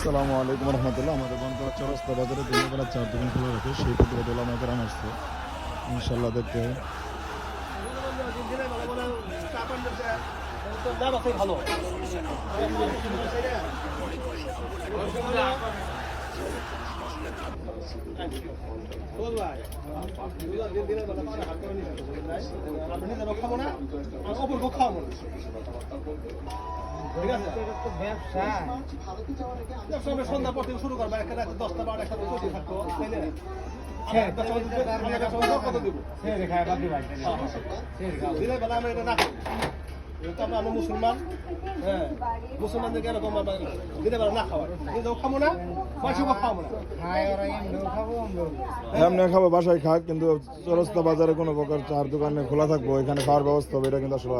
আসসালামু আলাইকুম রহমতুল্লাহ। আমাদের বনপাড়া চৌরাস্তা বাজারে দিনের বেলা 4 দোকান খোলা রাখে, সেই প্রতিবাদে আমাদের আসছে ইনশাল্লাহ দেখতে। ভালো খাবো না, অপূর্ব খাবো না। ঠিক আছে, ব্যবসা সন্ধ্যা পর থেকে শুরু করবো, একটা 10টা 12টা একসাথে চলতে থাকবো, তাই না? কত দিব দিনের বেলা আমরা এটা রাখবো, আমরা মুসলমান। হ্যাঁ, মুসলমানদেরকে এরকম দিনের বেলা না খাওয়ার, নিজেও খাবো না, মাসিও খাবো না। এমনি খাবো, বাসায় খাক, কিন্তু চৌরাস্তা বাজারে কোনো প্রকার 4 দোকানে খোলা থাকবো, এখানে খাওয়ার ব্যবস্থা হবে, এটা কিন্তু আসলে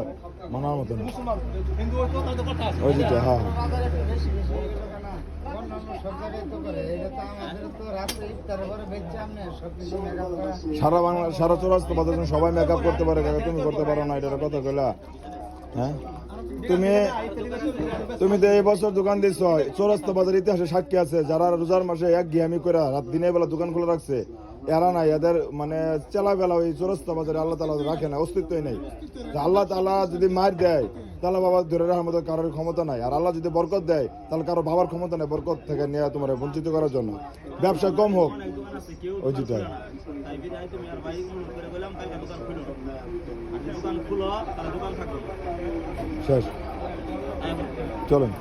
মানার মতো না। মুসলমান হিন্দু হয়তো তাদের কথা আছে, ওই যেটা, হ্যাঁ সারা বাংলা সারা চৌরাস্তা বাজার সবাই মেকআপ করতে পারে, কাকা তুমি করতে পারো না, এটার কথা কইলা? হ্যাঁ, তুমি তো এই বছর দোকান দিচ্ছ, চৌরাস্তা বাজার ইতিহাসে সাক্ষী আছে, যারা রোজার মাসে এক ঘিয়ামি করে রাত দিনের বেলা দোকান খুলে রাখছে, এরা নাই, এদের মানে চেলা বেলা ওই চৌরাস্তা বাজারে আল্লাহ তালা রাখে না, অস্তিত্বই নেই। আল্লাহ তালা যদি মার দেয় তাহলে বাবা ধরে রাখার মতো কারোর ক্ষমতা নাই, আর আল্লাহ যদি বরকত দেয় তাহলে কারো বাবার ক্ষমতা নেই বরকত থেকে নিয়ে তোমার বঞ্চিত করার জন্য। ব্যবসা কম হোক, ওই যেটা শেষ। চলেন।